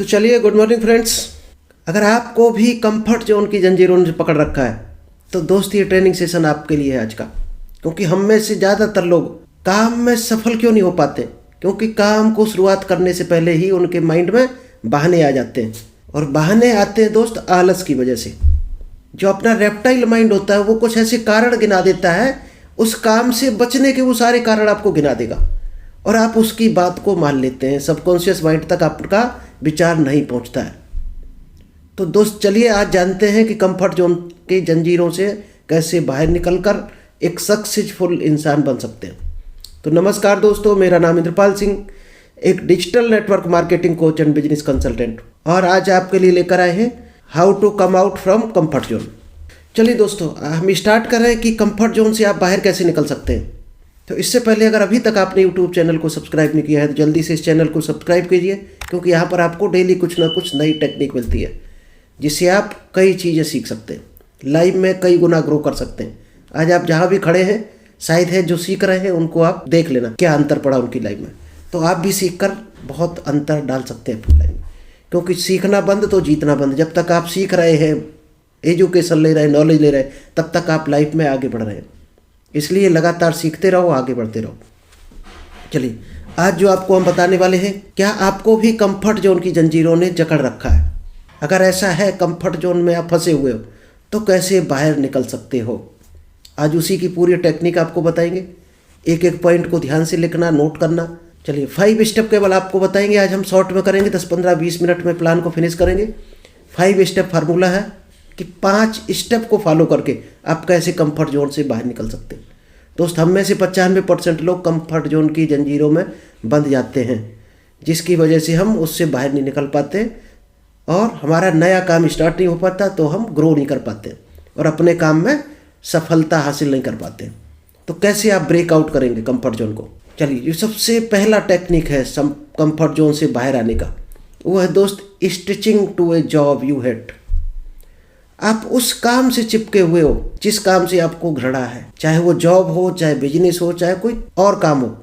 तो चलिए, good morning friends. अगर आपको भी कंफर्ट जोन की जंजीरों ने पकड़ रखा है तो दोस्त ये ट्रेनिंग सेशन आपके लिए है आज का। क्योंकि हम में से ज़्यादातर लोग काम में सफल क्यों नहीं हो पाते? क्योंकि काम को शुरुआत करने से पहले ही उनके माइंड में बहाने आ जाते हैं। और बहाने आते हैं दोस्त आलस की वजह से। जो अपना रेप्टाइल माइंड होता है वो कुछ ऐसे कारण गिना देता है, उस काम से बचने के वो सारे कारण आपको गिना देगा और आप उसकी बात को मान लेते हैं। सबकॉन्शियस माइंड तक आपका विचार नहीं पहुंचता है। तो दोस्त चलिए आज जानते हैं कि कंफर्ट जोन की जंजीरों से कैसे बाहर निकलकर एक सक्सेसफुल इंसान बन सकते हैं। तो नमस्कार दोस्तों, मेरा नाम इंद्रपाल सिंह, एक digital network marketing coach and business consultant, और आज आपके लिए लेकर आए हैं how to come out from comfort zone. चलिए दोस्तों, हम स्टार्ट कर रहे हैं कि कंफर्ट जोन से आप बाहर कैसे निकल सकते हैं। तो इससे पहले अगर अभी तक आपने यूट्यूब चैनल को सब्सक्राइब नहीं किया है तो जल्दी से इस चैनल को सब्सक्राइब कीजिए, क्योंकि यहाँ पर आपको डेली कुछ ना कुछ नई टेक्निक मिलती है जिससे आप कई चीज़ें सीख सकते हैं, लाइफ में कई गुना ग्रो कर सकते हैं। आज आप जहाँ भी खड़े हैं, शायद है जो सीख रहे हैं उनको आप देख लेना क्या अंतर पड़ा उनकी लाइफ में, तो आप भी सीख कर बहुत अंतर डाल सकते हैं अपनी लाइफ में। क्योंकि सीखना बंद तो जीतना बंद। जब तक आप सीख रहे हैं, एजुकेशन ले रहे हैं, नॉलेज ले रहे हैं, तब तक आप लाइफ में आगे बढ़ रहे हैं। इसलिए लगातार सीखते रहो, आगे बढ़ते रहो। चलिए, आज जो आपको हम बताने वाले हैं, क्या आपको भी कंफर्ट जोन की जंजीरों ने जकड़ रखा है? अगर ऐसा है, कंफर्ट जोन में आप फंसे हुए हो, तो कैसे बाहर निकल सकते हो? आज उसी की पूरी टेक्निक आपको बताएंगे। एक एक पॉइंट को ध्यान से लिखना, नोट करना। चलिए, 5 स्टेप केवल आपको बताएंगे। आज हम शॉर्ट में करेंगे, 10-15-20 मिनट में प्लान को फिनिश करेंगे। 5 स्टेप फार्मूला है कि 5 स्टेप को फॉलो करके आप कैसे कंफर्ट जोन से बाहर निकल सकते हैं। दोस्त, हम में से 95% लोग कंफर्ट जोन की जंजीरों में बंध जाते हैं, जिसकी वजह से हम उससे बाहर नहीं निकल पाते और हमारा नया काम स्टार्ट नहीं हो पाता, तो हम ग्रो नहीं कर पाते और अपने काम में सफलता हासिल नहीं कर पाते। तो कैसे आप ब्रेकआउट करेंगे कंफर्ट जोन को? चलिए, जो सबसे पहला टेक्निक है कंफर्ट जोन से बाहर आने का, वो है दोस्त sticking to a job you hate. आप उस काम से चिपके हुए हो जिस काम से आपको घृणा है, चाहे वो जॉब हो, चाहे बिजनेस हो, चाहे कोई और काम हो।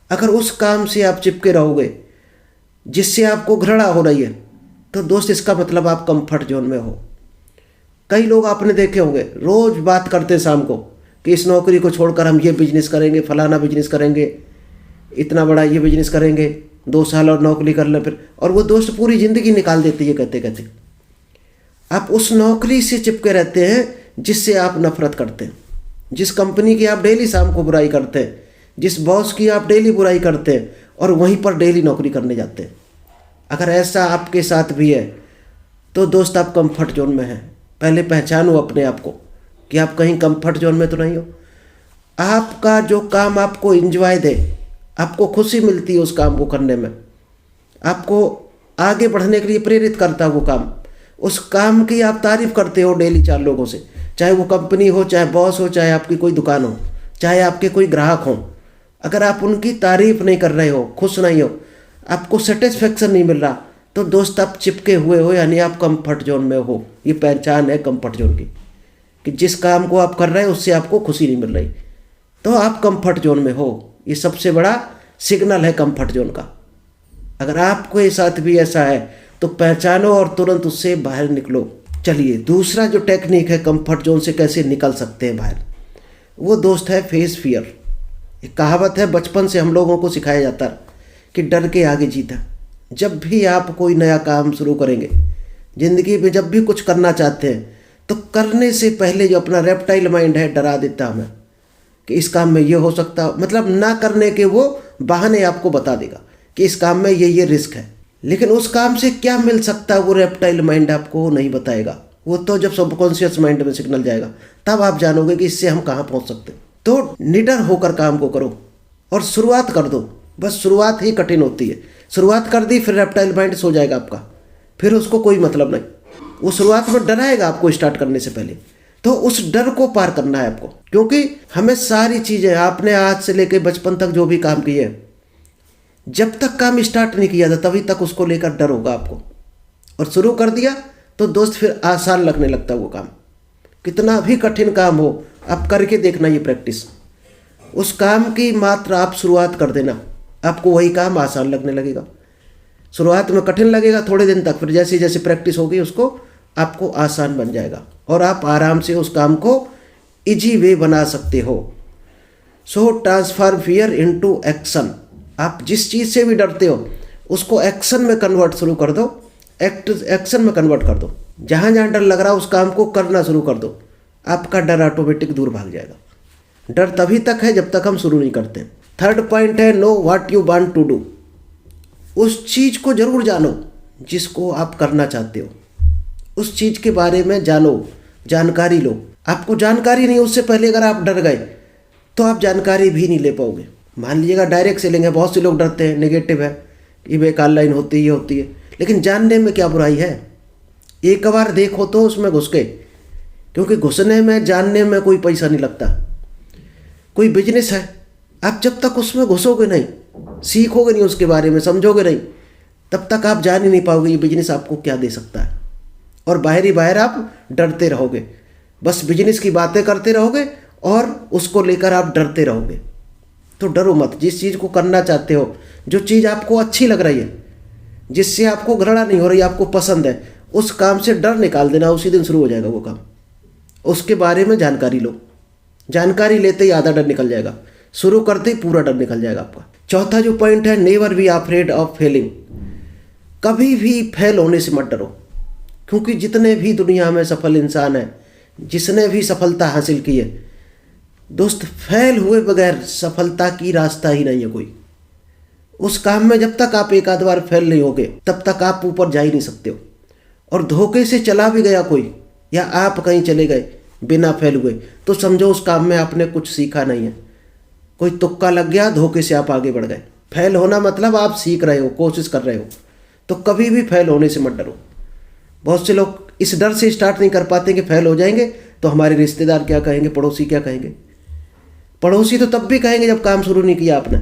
अगर उस काम से आप चिपके रहोगे जिससे आपको घृणा हो रही है, तो दोस्त इसका मतलब आप कंफर्ट जोन में हो। कई लोग आपने देखे होंगे, रोज बात करते शाम को कि इस नौकरी को छोड़कर हम ये बिजनेस करेंगे, फलाना बिजनेस करेंगे, इतना बड़ा ये बिजनेस करेंगे, 2 साल और नौकरी कर लें फिर। और वो दोस्त पूरी ज़िंदगी निकाल देते ये कहते कहते। आप उस नौकरी से चिपके रहते हैं जिससे आप नफरत करते हैं, जिस कंपनी की आप डेली शाम को बुराई करते हैं, जिस बॉस की आप डेली बुराई करते हैं, और वहीं पर डेली नौकरी करने जाते हैं। अगर ऐसा आपके साथ भी है तो दोस्त आप कंफर्ट जोन में हैं। पहले पहचानो अपने आप को कि आप कहीं कंफर्ट जोन में तो नहीं हो। आपका जो काम आपको एंजॉय दे, आपको खुशी मिलती है उस काम को करने में, आपको आगे बढ़ने के लिए प्रेरित करता है वो काम, उस काम की आप तारीफ करते हो डेली 4 लोगों से, चाहे वो कंपनी हो, चाहे बॉस हो, चाहे आपकी कोई दुकान हो, चाहे आपके कोई ग्राहक हो। अगर आप उनकी तारीफ नहीं कर रहे हो, खुश नहीं हो, आपको सेटिस्फेक्शन नहीं मिल रहा, तो दोस्त आप चिपके हुए हो, यानी आप कंफर्ट जोन में हो। ये पहचान है कंफर्ट जोन की, कि जिस काम को आप कर रहे हो उससे आपको खुशी नहीं मिल रही, तो आप कंफर्ट जोन में हो। ये सबसे बड़ा सिग्नल है कंफर्ट जोन का। अगर आपके साथ भी ऐसा है तो पहचानो और तुरंत उससे बाहर निकलो। चलिए, दूसरा जो टेक्निक है कंफर्ट जोन से कैसे निकल सकते हैं बाहर, वो दोस्त है फेस फियर। एक कहावत है, बचपन से हम लोगों को सिखाया जाता है कि डर के आगे जीत है। जब भी आप कोई नया काम शुरू करेंगे, ज़िंदगी में जब भी कुछ करना चाहते हैं, तो करने से पहले जो अपना रेप्टाइल माइंड है डरा देता हमें कि इस काम में ये हो सकता, मतलब ना करने के वो बहाने आपको बता देगा कि इस काम में ये रिस्क है। लेकिन उस काम से क्या मिल सकता है वो रेप्टाइल माइंड आपको नहीं बताएगा। वो तो जब सबकॉन्शियस माइंड में सिग्नल जाएगा तब आप जानोगे कि इससे हम कहाँ पहुँच सकते हैं। तो निडर होकर काम को करो और शुरुआत कर दो। बस शुरुआत ही कठिन होती है। शुरुआत कर दी, फिर रेप्टाइल माइंड सो जाएगा आपका, फिर उसको कोई मतलब नहीं। वो शुरुआत में डराएगा आपको स्टार्ट करने से पहले, तो उस डर को पार करना है आपको। क्योंकि हमें सारी चीज़ें, आपने आज से लेकर बचपन तक जो भी काम किए, जब तक काम स्टार्ट नहीं किया था तभी तक उसको लेकर डर होगा आपको, और शुरू कर दिया तो दोस्त फिर आसान लगने लगता है वो काम। कितना भी कठिन काम हो, आप करके देखना ये प्रैक्टिस। उस काम की मात्र आप शुरुआत कर देना, आपको वही काम आसान लगने लगेगा। शुरुआत में कठिन लगेगा थोड़े दिन तक, फिर जैसे जैसे प्रैक्टिस होगी उसको आपको आसान बन जाएगा और आप आराम से उस काम को इजी वे बना सकते हो। सो ट्रांसफॉर्म फियर इनटू एक्शन। आप जिस चीज़ से भी डरते हो उसको एक्शन में कन्वर्ट शुरू कर दो, एक्शन में कन्वर्ट कर दो। जहाँ जहाँ डर लग रहा है उस काम को करना शुरू कर दो, आपका डर ऑटोमेटिक दूर भाग जाएगा। डर तभी तक है जब तक हम शुरू नहीं करते। थर्ड पॉइंट है know what you want to do. उस चीज़ को जरूर जानो जिसको आप करना चाहते हो, उस चीज़ के बारे में जानो, जानकारी लो। आपको जानकारी नहीं, उससे पहले अगर आप डर गए तो आप जानकारी भी नहीं ले पाओगे। मान लीजिएगा डायरेक्ट सेलिंग है, बहुत से लोग डरते हैं, नेगेटिव है, ये एक ऑनलाइन होती है, ये होती है, लेकिन जानने में क्या बुराई है। एक बार देखो तो उसमें घुस के, क्योंकि घुसने में जानने में कोई पैसा नहीं लगता। कोई बिजनेस है, आप जब तक उसमें घुसोगे नहीं, सीखोगे नहीं, उसके बारे में समझोगे नहीं, तब तक आप जान ही नहीं पाओगे ये बिजनेस आपको क्या दे सकता है। और बाहर ही बाहर आप डरते रहोगे, बस बिजनेस की बातें करते रहोगे और उसको लेकर आप डरते रहोगे। तो डरो मत। जिस चीज़ को करना चाहते हो, जो चीज़ आपको अच्छी लग रही है, जिससे आपको घृणा नहीं हो रही, आपको पसंद है, उस काम से डर निकाल देना, उसी दिन शुरू हो जाएगा वो काम। उसके बारे में जानकारी लो, जानकारी लेते ही आधा डर निकल जाएगा, शुरू करते ही पूरा डर निकल जाएगा आपका। चौथा जो पॉइंट है, never be afraid of Fehling. कभी भी फेल होने से मत डरो, क्योंकि जितने भी दुनिया में सफल इंसान हैं, जिसने भी सफलता हासिल की है दोस्त, फेल हुए बगैर सफलता की रास्ता ही नहीं है कोई। उस काम में जब तक आप एक आध बार फेल नहीं होगे तब तक आप ऊपर जा ही नहीं सकते हो। और धोखे से चला भी गया कोई, या आप कहीं चले गए बिना फेल हुए, तो समझो उस काम में आपने कुछ सीखा नहीं है। कोई तुक्का लग गया, धोखे से आप आगे बढ़ गए। फेल होना मतलब आप सीख रहे हो, कोशिश कर रहे हो। तो कभी भी फेल होने से मत डरो। बहुत से लोग इस डर से स्टार्ट नहीं कर पाते कि फेल हो जाएंगे तो हमारे रिश्तेदार क्या कहेंगे, पड़ोसी क्या कहेंगे। पड़ोसी तो तब भी कहेंगे जब काम शुरू नहीं किया आपने,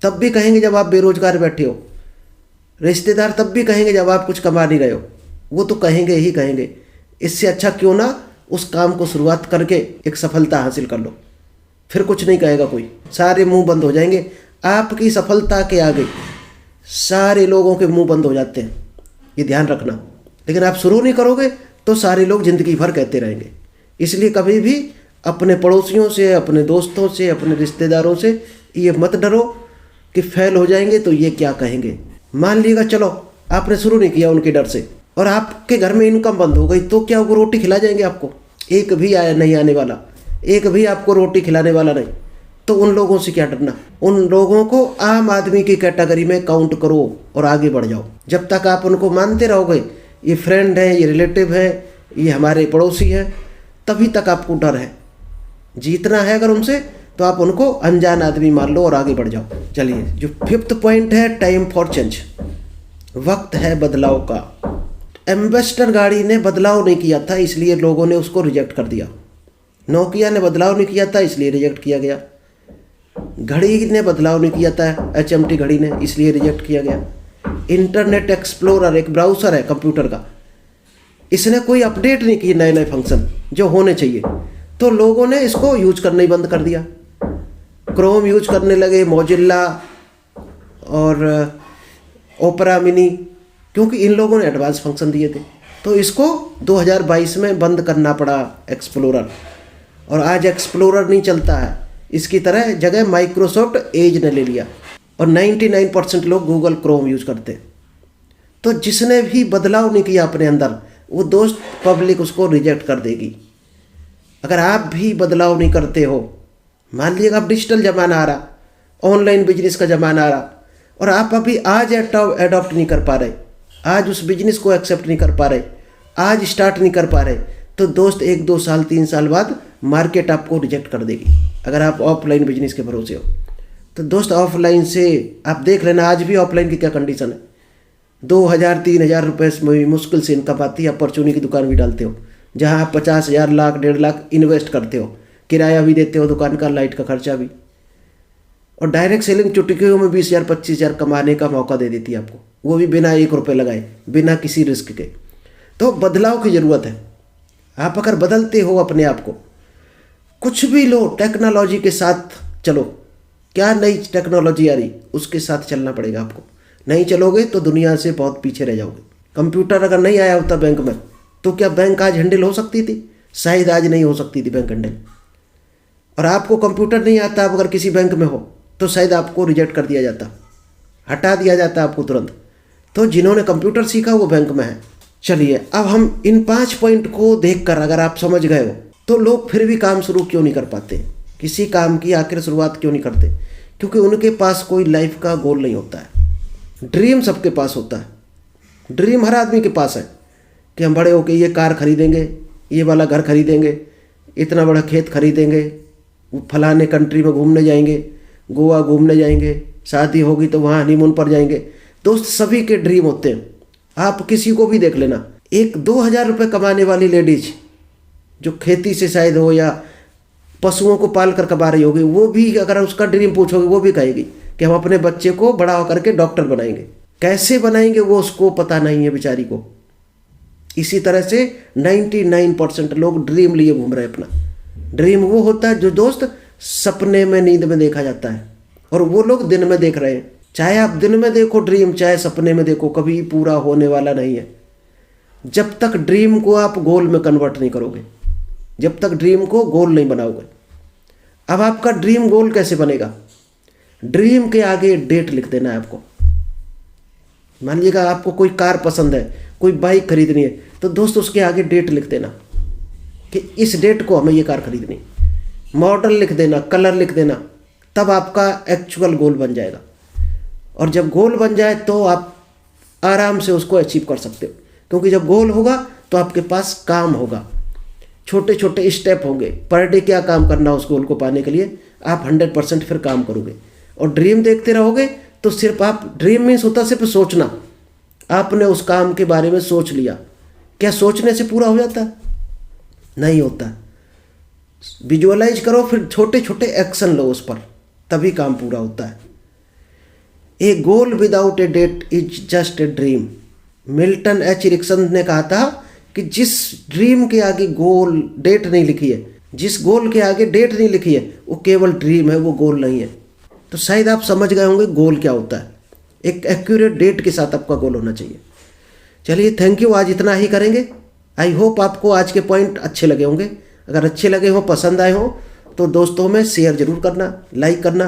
तब भी कहेंगे जब आप बेरोजगार बैठे हो। रिश्तेदार तब भी कहेंगे जब आप कुछ कमा नहीं रहे हो, वो तो कहेंगे ही कहेंगे। इससे अच्छा क्यों ना उस काम को शुरुआत करके एक सफलता हासिल कर लो, फिर कुछ नहीं कहेगा कोई, सारे मुंह बंद हो जाएंगे। आपकी सफलता के आगे सारे लोगों के मुंह बंद हो जाते हैं, ये ध्यान रखना। लेकिन आप शुरू नहीं करोगे तो सारे लोग ज़िंदगी भर कहते रहेंगे। इसलिए कभी भी अपने पड़ोसियों से, अपने दोस्तों से, अपने रिश्तेदारों से ये मत डरो कि फेल हो जाएंगे तो ये क्या कहेंगे। मान लीजिएगा चलो आपने शुरू नहीं किया उनके डर से और आपके घर में इनकम बंद हो गई, तो क्या वो रोटी खिला जाएंगे आपको? एक भी नहीं आने वाला, एक भी आपको रोटी खिलाने वाला नहीं। तो उन लोगों से क्या डरना। उन लोगों को आम आदमी की कैटेगरी में काउंट करो और आगे बढ़ जाओ। जब तक आप उनको मानते रहोगे ये फ्रेंड है, ये रिलेटिव है, ये हमारे पड़ोसी है, तभी तक आपको डर है। जीतना है अगर उनसे तो आप उनको अनजान आदमी मान लो और आगे बढ़ जाओ। चलिए, जो फिफ्थ पॉइंट है, टाइम फॉर चेंज। वक्त है बदलाव का। एम्बेसडर गाड़ी ने बदलाव नहीं किया था, इसलिए लोगों ने उसको रिजेक्ट कर दिया। नोकिया ने बदलाव नहीं किया था, इसलिए रिजेक्ट किया गया। घड़ी ने बदलाव नहीं किया था, HMT घड़ी ने, इसलिए रिजेक्ट किया गया। इंटरनेट एक्सप्लोरर एक ब्राउज़र है कंप्यूटर का, इसने कोई अपडेट नहीं किए नए नए फंक्शन जो होने चाहिए, तो लोगों ने इसको यूज करना ही बंद कर दिया। क्रोम यूज करने लगे, मोजिल्ला और ओपेरा मिनी, क्योंकि इन लोगों ने एडवांस फंक्शन दिए थे। तो इसको 2022 में बंद करना पड़ा एक्सप्लोरर, और आज एक्सप्लोरर नहीं चलता है। इसकी तरह जगह माइक्रोसॉफ्ट एज ने ले लिया और 99% लोग गूगल क्रोम यूज करते हैं। तो जिसने भी बदलाव नहीं किया अपने अंदर, वो दोस्त पब्लिक उसको रिजेक्ट कर देगी। अगर आप भी बदलाव नहीं करते हो, मान लीजिएगा अब डिजिटल ज़माना आ रहा, ऑनलाइन बिजनेस का ज़माना आ रहा, और आप अभी आज एडॉप्ट नहीं कर पा रहे, आज उस बिजनेस को एक्सेप्ट नहीं कर पा रहे, आज स्टार्ट नहीं कर पा रहे, तो दोस्त 1 2 साल 3 साल बाद मार्केट आपको रिजेक्ट कर देगी। अगर आप ऑफलाइन बिजनेस के भरोसे हो तो दोस्त ऑफलाइन से आप देख लेना, आज भी ऑफलाइन की क्या कंडीशन है। 2000-3000 रुपये मुश्किल से इनकम आती है। आप परचूनी की दुकान भी डालते हो जहाँ आप 50,000 लाख 1.5 लाख इन्वेस्ट करते हो, किराया भी देते हो दुकान का, लाइट का खर्चा भी, और डायरेक्ट सेलिंग चुटकियों में 20,000 25,000 कमाने का मौका दे देती है आपको, वो भी बिना 1 रुपये लगाए, बिना किसी रिस्क के। तो बदलाव की ज़रूरत है। आप अगर बदलते हो अपने आप को, कुछ भी लो, टेक्नोलॉजी के साथ चलो। क्या नई टेक्नोलॉजी आ रही, उसके साथ चलना पड़ेगा आपको। नहीं चलोगे तो दुनिया से बहुत पीछे रह जाओगे। कंप्यूटर अगर नहीं आया होता बैंक में तो क्या बैंक आज हैंडल हो सकती थी? शायद आज नहीं हो सकती थी बैंक हैंडल। और आपको कंप्यूटर नहीं आता, आप अगर किसी बैंक में हो तो शायद आपको रिजेक्ट कर दिया जाता, हटा दिया जाता आपको तुरंत। तो जिन्होंने कंप्यूटर सीखा वो बैंक में है। चलिए अब हम इन 5 पॉइंट को देखकर अगर आप समझ गए हो तो लोग फिर भी काम शुरू क्यों नहीं कर पाते, किसी काम की आखिर शुरुआत क्यों नहीं करते? क्योंकि उनके पास कोई लाइफ का गोल नहीं होता है। ड्रीम सबके पास होता है, ड्रीम हर आदमी के पास है कि हम बड़े होके ये कार खरीदेंगे, ये वाला घर खरीदेंगे, इतना बड़ा खेत खरीदेंगे, फलाने कंट्री में घूमने जाएंगे, गोवा घूमने जाएंगे, शादी होगी तो वहाँ हनीमून पर जाएंगे। दोस्त सभी के ड्रीम होते हैं। आप किसी को भी देख लेना, एक 2,000 रुपये कमाने वाली लेडीज जो खेती से शायद हो या पशुओं को पाल कर कमा रही होगी, वो भी अगर उसका ड्रीम पूछोगे वो भी कहेगी कि हम अपने बच्चे को बड़ा होकर के डॉक्टर बनाएंगे। कैसे बनाएंगे वो उसको पता नहीं है बेचारी को। इसी तरह से 99% लोग ड्रीम लिए घूम रहे हैं। अपना ड्रीम वो होता है जो दोस्त सपने में, नींद में देखा जाता है, और वो लोग दिन में देख रहे हैं। चाहे आप दिन में देखो ड्रीम, चाहे सपने में देखो, कभी पूरा होने वाला नहीं है जब तक ड्रीम को आप गोल में कन्वर्ट नहीं करोगे, जब तक ड्रीम को गोल नहीं बनाओगे। अब आपका ड्रीम गोल कैसे बनेगा? ड्रीम के आगे डेट लिख देना है आपको। मान लीजिएगा आपको कोई कार पसंद है, कोई बाइक खरीदनी है, तो दोस्त उसके आगे डेट लिख देना कि इस डेट को हमें ये कार खरीदनी। मॉडल लिख देना, कलर लिख देना, तब आपका एक्चुअल गोल बन जाएगा। और जब गोल बन जाए तो आप आराम से उसको अचीव कर सकते हो, क्योंकि जब गोल होगा तो आपके पास काम होगा, छोटे छोटे स्टेप होंगे। पर डे क्या काम करना उस गोल को पाने के लिए, आप 100% फिर काम करोगे। और ड्रीम देखते रहोगे तो सिर्फ आप, ड्रीम मीन्स होता सिर्फ सोचना। आपने उस काम के बारे में सोच लिया, क्या सोचने से पूरा हो जाता? नहीं होता। विजुअलाइज करो, फिर छोटे छोटे एक्शन लो उस पर, तभी काम पूरा होता है। A goal without a date is just a dream. Milton H Erickson ने कहा था कि जिस ड्रीम के आगे गोल डेट नहीं लिखी है, जिस गोल के आगे डेट नहीं लिखी है, वो केवल ड्रीम है, वो गोल नहीं है। तो शायद आप समझ गए होंगे गोल क्या होता है। एक एक्यूरेट डेट के साथ आपका गोल होना चाहिए। चलिए थैंक यू, आज इतना ही करेंगे। आई होप आपको आज के पॉइंट अच्छे लगे होंगे। अगर अच्छे लगे हों, पसंद आए हों, तो दोस्तों में शेयर ज़रूर करना, लाइक करना।